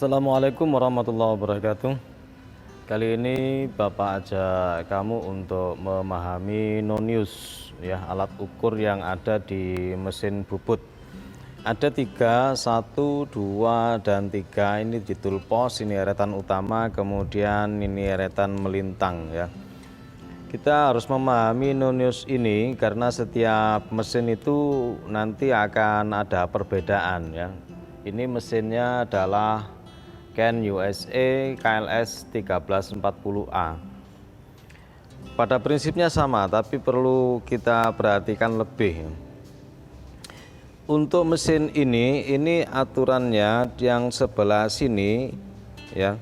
Assalamualaikum warahmatullahi wabarakatuh. Kali ini Bapak ajak kamu untuk memahami nonius, ya, alat ukur yang ada di mesin bubut. Ada 3, 1, 2, dan 3. Ini di tool post, ini eretan utama, kemudian ini eretan melintang, ya. Kita harus memahami nonius ini karena setiap mesin itu nanti akan ada perbedaan, ya. Ini mesinnya adalah Ken USA KLS 1340A. Pada prinsipnya sama, tapi perlu kita perhatikan lebih. Untuk mesin ini aturannya yang sebelah sini, ya.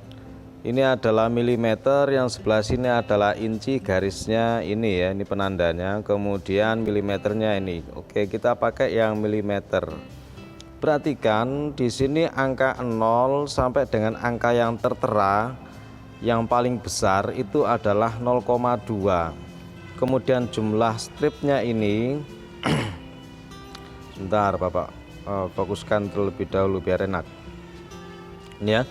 Ini adalah milimeter, yang sebelah sini adalah inci, garisnya ini, ya, ini penandanya. Kemudian milimeternya ini. Oke, kita pakai yang milimeter. Perhatikan di sini angka 0 sampai dengan angka yang tertera yang paling besar itu adalah 0,2. Kemudian jumlah stripnya ini sebentar Bapak fokuskan terlebih dahulu biar enak. Ini, ya.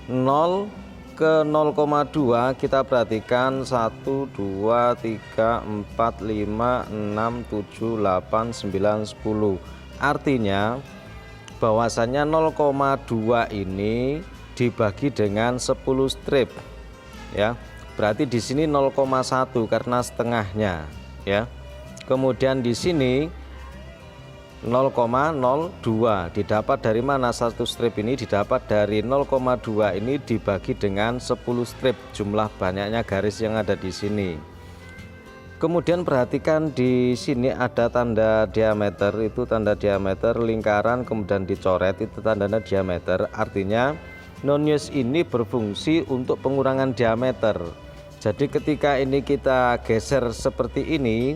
0 ke 0,2 kita perhatikan 1, 2, 3, 4, 5, 6, 7, 8, 9, 10. Artinya bahwasannya 0,2 ini dibagi dengan 10 strip, ya. Berarti di sini 0,1 karena setengahnya, ya. Kemudian di sini 0,02 didapat dari mana? Satu strip ini didapat dari 0,2 ini dibagi dengan 10 strip, jumlah banyaknya garis yang ada di sini. Kemudian perhatikan di sini ada tanda diameter, itu tanda diameter lingkaran, kemudian dicoret itu tandanya diameter. Artinya nonius ini berfungsi untuk pengurangan diameter. Jadi ketika ini kita geser seperti ini,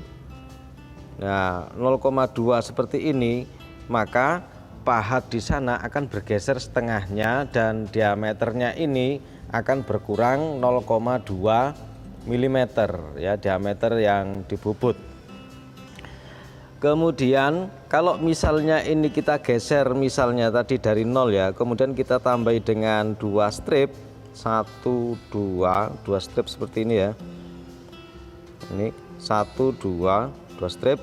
nah 0,2 seperti ini, maka pahat di sana akan bergeser setengahnya dan diameternya ini akan berkurang 0,2 mm, ya, diameter yang dibubut. Kemudian kalau misalnya ini kita geser misalnya tadi dari 0, ya, kemudian kita tambahi dengan 2 strip, 1, 2 strip seperti ini, ya. Ini 1, 2 strip.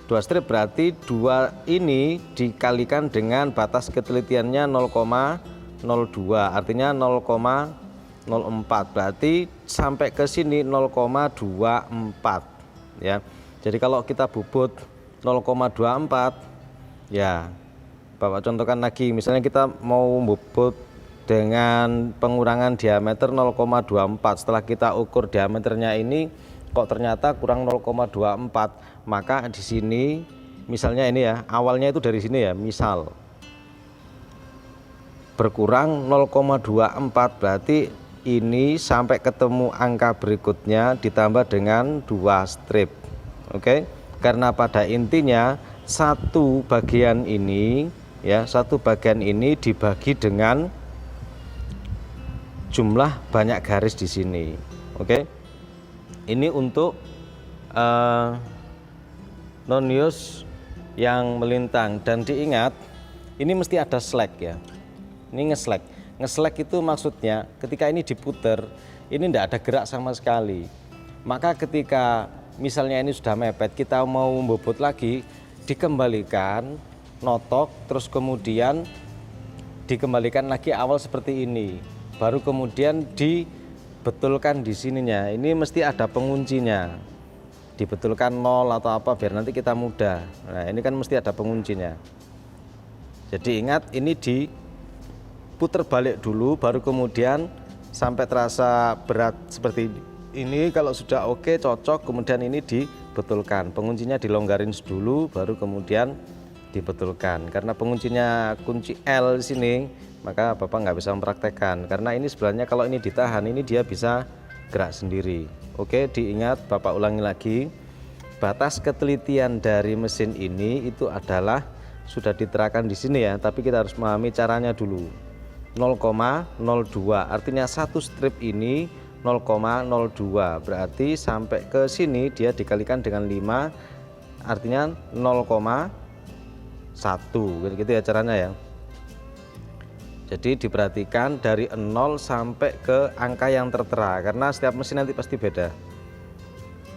2 strip berarti 2 ini dikalikan dengan batas ketelitiannya 0,02, artinya 0,04, berarti sampai ke sini 0,24, ya. Jadi kalau kita bubut 0,24, ya, Bapak contohkan lagi, misalnya kita mau bubut dengan pengurangan diameter 0,24, setelah kita ukur diameternya ini kok ternyata kurang 0,24, maka di sini misalnya ini, ya, awalnya itu dari sini, ya, misal berkurang 0,24, berarti ini sampai ketemu angka berikutnya ditambah dengan 2 strip. Oke, karena pada intinya satu bagian ini, ya, satu bagian ini dibagi dengan jumlah banyak garis di sini. Oke, ini untuk nonius yang melintang, dan diingat ini mesti ada slack, ya. Ini ngeslack. Ngeslack itu maksudnya ketika ini diputer, ini tidak ada gerak sama sekali. Maka ketika misalnya ini sudah mepet, kita mau membobot lagi, dikembalikan, notok, terus kemudian dikembalikan lagi awal seperti ini. Baru kemudian dibetulkan di sininya. Ini mesti ada penguncinya. Dibetulkan 0 atau apa biar nanti kita mudah. Nah, ini kan mesti ada penguncinya. Jadi ingat, ini diputer balik dulu, baru kemudian sampai terasa berat seperti ini. Kalau sudah oke, cocok, kemudian ini dibetulkan, penguncinya dilonggarin dulu, baru kemudian dibetulkan. Karena penguncinya kunci L di sini, maka Bapak nggak bisa mempraktekkan, karena ini sebenarnya kalau ini ditahan, ini dia bisa gerak sendiri. Oke, diingat, Bapak ulangi lagi, batas ketelitian dari mesin ini itu adalah sudah diterangkan di sini, ya, tapi kita harus memahami caranya dulu. 0,02, artinya satu strip ini 0,02, berarti sampai ke sini dia dikalikan dengan 5, artinya 0,1, gitu ya caranya, ya. Jadi diperhatikan dari 0 sampai ke angka yang tertera, karena setiap mesin nanti pasti beda.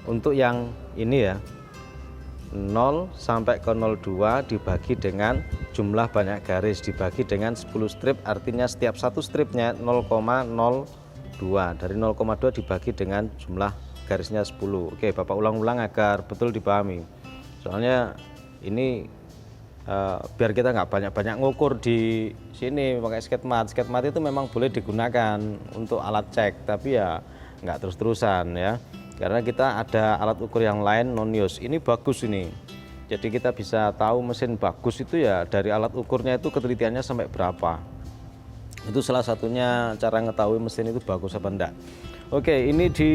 Untuk yang ini ya, 0 sampai ke 02 dibagi dengan jumlah banyak garis, dibagi dengan 10 strip, artinya setiap satu stripnya 0,02. Dari 0,2 dibagi dengan jumlah garisnya 10. Oke, Bapak ulang-ulang agar betul dipahami. Soalnya ini biar kita nggak banyak-banyak ngukur di sini pakai sketmat. Sketmat itu memang boleh digunakan untuk alat cek, tapi ya nggak terus-terusan ya, karena kita ada alat ukur yang lain non-use. Ini bagus ini, jadi kita bisa tahu mesin bagus itu ya dari alat ukurnya itu ketelitiannya sampai berapa. Itu salah satunya cara mengetahui mesin itu bagus apa enggak. Oke, ini di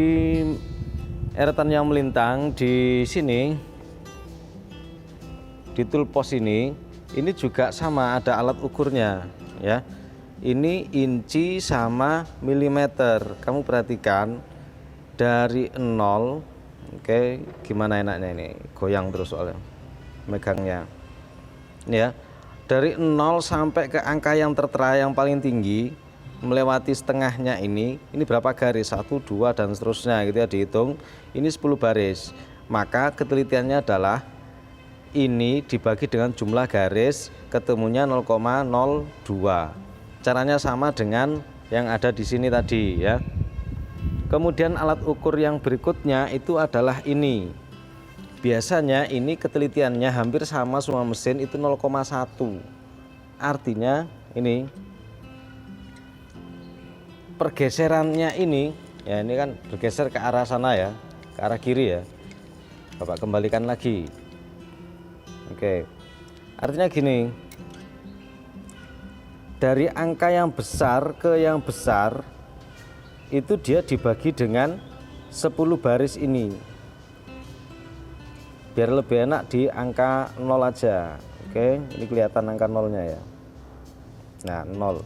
eretan yang melintang di sini, di tool post ini juga sama, ada alat ukurnya ya. Ini inci sama milimeter. Kamu perhatikan dari 0. Oke, gimana enaknya ini? Goyang terus soalnya megangnya. Ya. Dari 0 sampai ke angka yang tertera yang paling tinggi, melewati setengahnya ini berapa garis? 1, 2 dan seterusnya gitu ya, dihitung. Ini 10 baris. Maka ketelitiannya adalah ini dibagi dengan jumlah garis, ketemunya 0,02. Caranya sama dengan yang ada di sini tadi ya. Kemudian alat ukur yang berikutnya itu adalah ini. Biasanya ini ketelitiannya hampir sama semua mesin, itu 0,1. Artinya ini pergeserannya ini ya, ini kan bergeser ke arah sana ya, ke arah kiri ya. Bapak kembalikan lagi. Oke, artinya gini, dari angka yang besar ke yang besar itu dia dibagi dengan 10 baris ini, biar lebih enak di angka 0 aja. Oke, ini kelihatan angka 0-nya ya. Nah, 0.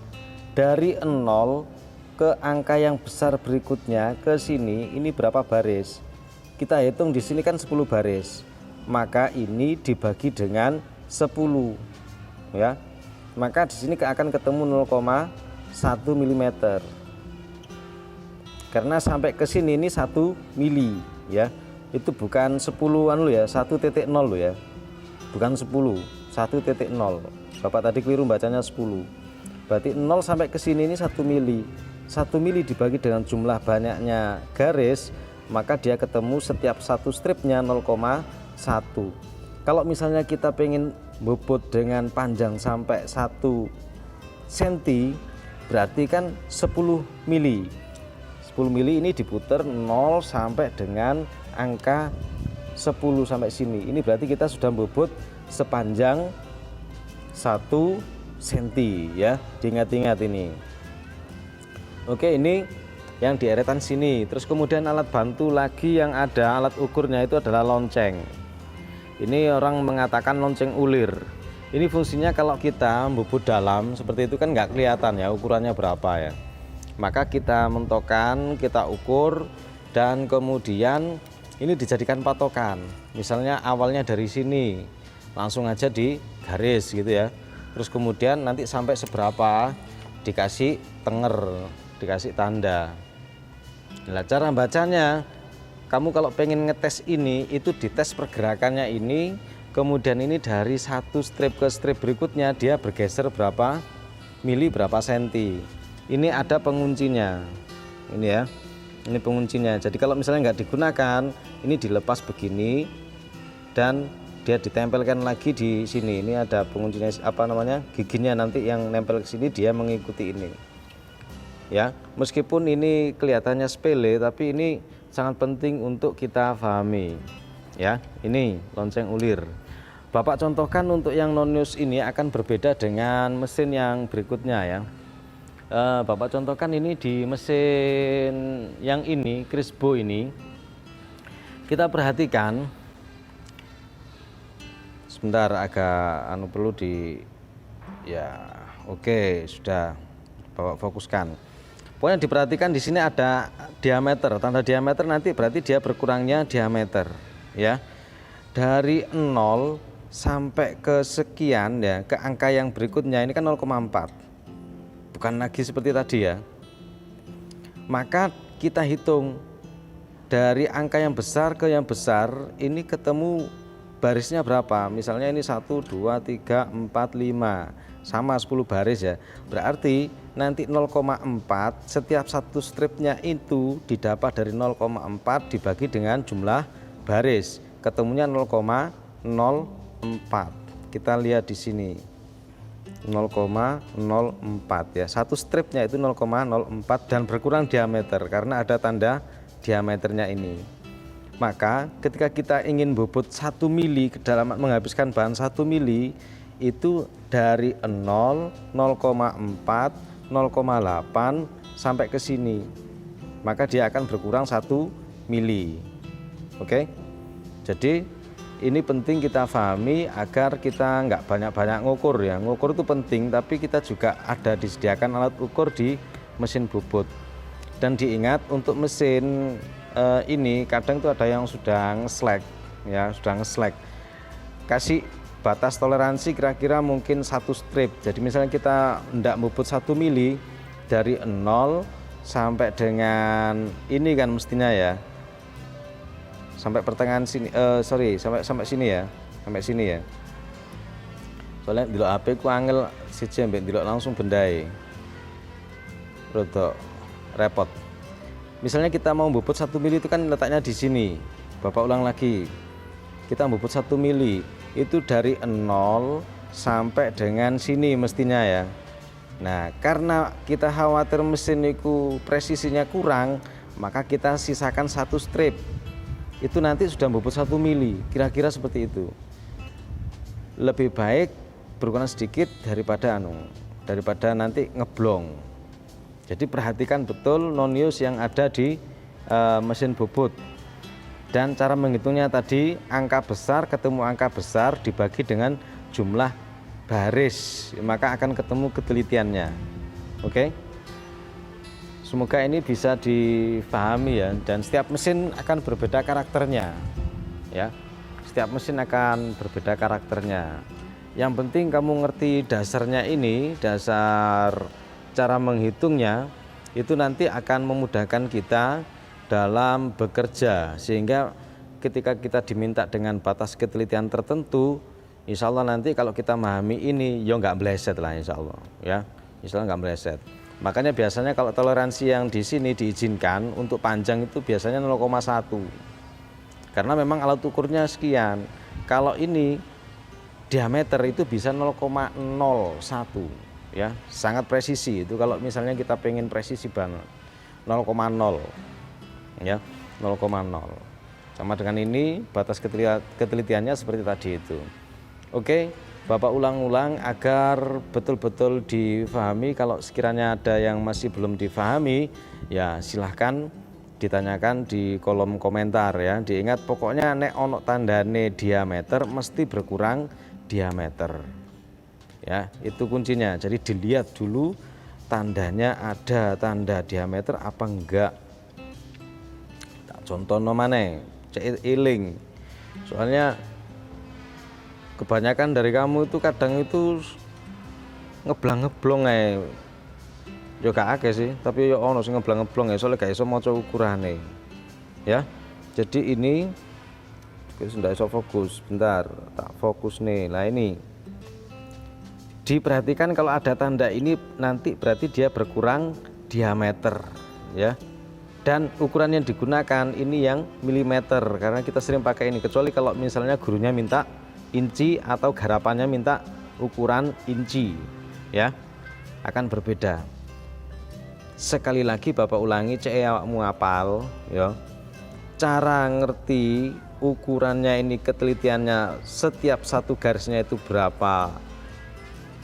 Dari 0 ke angka yang besar berikutnya ke sini, ini berapa baris? Kita hitung di sini kan 10 baris. Maka ini dibagi dengan 10 ya, maka di sini akan ketemu 0,1 mm, karena sampai ke sini ini 1 mili ya, itu bukan 10 anu ya, 1.0 loh ya, bukan 10, 1.0. Bapak tadi keliru bacanya 10. Berarti 0 sampai ke sini ini 1 mili. 1 mili dibagi dengan jumlah banyaknya garis, maka dia ketemu setiap satu stripnya 0,1. Kalau misalnya kita pengen bobot dengan panjang sampai 1 cm, berarti kan 10 mili. 10 mili ini diputer 0 sampai dengan angka 10 sampai sini. Ini berarti kita sudah bobot sepanjang 1 cm ya. Diingat-ingat ini. Oke, ini yang di eretan sini. Terus kemudian alat bantu lagi yang ada alat ukurnya itu adalah lonceng. Ini orang mengatakan lonceng ulir. Ini fungsinya kalau kita bobot dalam seperti itu kan nggak kelihatan ya ukurannya berapa ya. Maka kita mentokkan, kita ukur, dan kemudian ini dijadikan patokan. Misalnya awalnya dari sini, langsung aja di garis gitu ya. Terus kemudian nanti sampai seberapa dikasih tenger, dikasih tanda. Nah, cara bacanya, kamu kalau pengen ngetes ini, itu dites pergerakannya ini, kemudian ini dari satu strip ke strip berikutnya dia bergeser berapa mili, berapa senti. Ini ada penguncinya, ini ya, ini penguncinya. Jadi kalau misalnya nggak digunakan, ini dilepas begini dan dia ditempelkan lagi di sini. Ini ada penguncinya, apa namanya, giginya nanti yang nempel ke sini, dia mengikuti ini. Ya, meskipun ini kelihatannya sepele, tapi ini sangat penting untuk kita pahami ya. Ini lonceng ulir. Bapak contohkan untuk yang non-use ini akan berbeda dengan mesin yang berikutnya ya. Bapak contohkan ini di mesin yang ini, Crisbo ini. Kita perhatikan sebentar, agak perlu di ya. Oke, sudah Bapak fokuskan. Pokoknya diperhatikan di sini ada diameter, tanda diameter nanti berarti dia berkurangnya diameter ya. Dari 0 sampai ke sekian ya, ke angka yang berikutnya ini kan 0,4. bukan lagi seperti tadi ya. Maka kita hitung dari angka yang besar ke yang besar, ini ketemu barisnya berapa. Misalnya ini 1, 2, 3, 4, 5, sama 10 baris ya. Berarti nanti 0,4 setiap satu stripnya itu didapat dari 0,4 dibagi dengan jumlah baris, ketemunya 0,04. Kita lihat di sini 0,04 ya. Satu stripnya itu 0,04 dan berkurang diameter karena ada tanda diameternya ini. Maka ketika kita ingin bobot 1 mili, kedalaman menghabiskan bahan 1 mili itu dari 0, 0,4, 0,8 sampai ke sini. Maka dia akan berkurang 1 mili. Oke. Jadi ini penting kita pahami agar kita nggak banyak-banyak ngukur ya. Ngukur itu penting, tapi kita juga ada disediakan alat ukur di mesin bobot. Dan diingat untuk mesin ini kadang tuh ada yang sudah nge-slack ya, sudah nge-slack. Kasih batas toleransi kira-kira mungkin 1 strip. Jadi misalnya kita hendak bobot 1 mili dari 0 sampai dengan ini kan mestinya ya. Sampai pertengahan sini, sampai sini ya, sampai sini ya. Soalnya delok HP ku angel siji mbek delok langsung bendai. Rodok repot. Misalnya kita mau bobot 1 mili itu kan letaknya di sini. Bapak ulang lagi. Kita bobot 1 mili itu dari 0 sampai dengan sini mestinya ya. Nah, karena kita khawatir mesin itu presisinya kurang, maka kita sisakan 1 strip. Itu nanti sudah bobot 1 mili, kira-kira seperti itu. Lebih baik berkurang sedikit daripada nanti ngeblong. Jadi perhatikan betul nonius yang ada di mesin bobot. Dan cara menghitungnya tadi, angka besar ketemu angka besar dibagi dengan jumlah baris, maka akan ketemu ketelitiannya. Oke? Semoga ini bisa dipahami ya, dan setiap mesin akan berbeda karakternya ya. Setiap mesin akan berbeda karakternya. Yang penting kamu ngerti dasarnya ini, dasar cara menghitungnya, itu nanti akan memudahkan kita dalam bekerja, sehingga ketika kita diminta dengan batas ketelitian tertentu, insya Allah nanti kalau kita memahami ini ya nggak meleset lah, insya Allah ya, insya Allah nggak meleset. Makanya biasanya kalau toleransi yang di sini diizinkan untuk panjang itu biasanya 0,1, karena memang alat ukurnya sekian. Kalau ini diameter itu bisa 0,01 ya, sangat presisi itu. Kalau misalnya kita pengen presisi banget 0,0 ya, 0,0 sama dengan ini batas ketelitiannya seperti tadi itu. Oke, Bapak ulang-ulang agar betul-betul difahami. Kalau sekiranya ada yang masih belum difahami, ya silahkan ditanyakan di kolom komentar ya. Diingat pokoknya nek ono tandane diameter mesti berkurang diameter. Ya, itu kuncinya. Jadi dilihat dulu tandanya ada tanda diameter apa enggak. Tak contoh nomane, cek iling. Soalnya kebanyakan dari kamu itu kadang itu ngeblang-ngeblong ae. Ya gak akeh sih, tapi ya ono sing ngeblang-ngeblong ya, soalnya gak iso maca ukurane. Ya. Jadi ini wis ndak iso fokus. Bentar, tak fokus nih. Lah ini. Diperhatikan kalau ada tanda ini nanti berarti dia berkurang diameter ya. Dan ukuran yang digunakan ini yang milimeter karena kita sering pakai ini, kecuali kalau misalnya gurunya minta inci atau garapannya minta ukuran inci ya, akan berbeda. Sekali lagi Bapak ulangi, cek awakmu apal ya. Cara ngerti ukurannya ini, ketelitiannya setiap satu garisnya itu berapa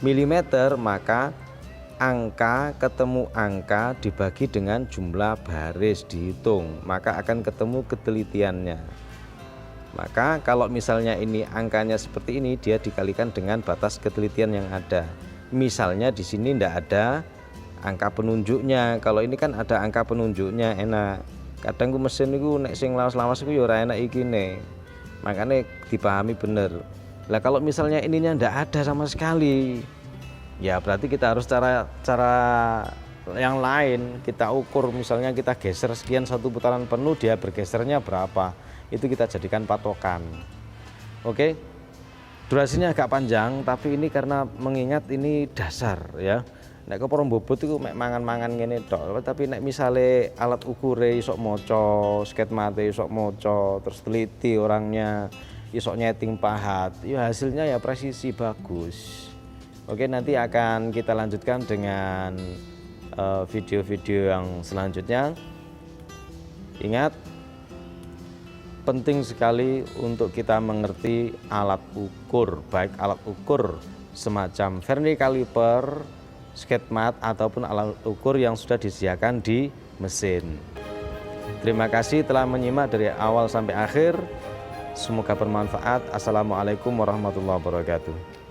milimeter, maka angka ketemu angka dibagi dengan jumlah baris dihitung, maka akan ketemu ketelitiannya. Maka kalau misalnya ini angkanya seperti ini, dia dikalikan dengan batas ketelitian yang ada. Misalnya di sini tidak ada angka penunjuknya. Kalau ini kan ada angka penunjuknya, enak. Kadang ku mesin itu nek sing lawas-lawas itu ya ora enak iki nih. Makanya dipahami bener. Lah kalau misalnya ininya tidak ada sama sekali, ya berarti kita harus cara yang lain. Kita ukur, misalnya kita geser sekian satu putaran penuh, dia bergesernya berapa, itu kita jadikan patokan. Oke, durasinya agak panjang, tapi ini karena mengingat ini dasar ya. Nek keporo bobot itu mek mangan-mangan ngene tok, tapi nek misale alat ukure isok moco, sketmate isok moco, terus teliti orangnya, isok nyeting pahat, ya hasilnya ya presisi bagus. Oke, nanti akan kita lanjutkan dengan video-video yang selanjutnya. Ingat, penting sekali untuk kita mengerti alat ukur, baik alat ukur semacam verni kaliper, sketmat, ataupun alat ukur yang sudah disediakan di mesin. Terima kasih telah menyimak dari awal sampai akhir. Semoga bermanfaat. Assalamualaikum warahmatullahi wabarakatuh.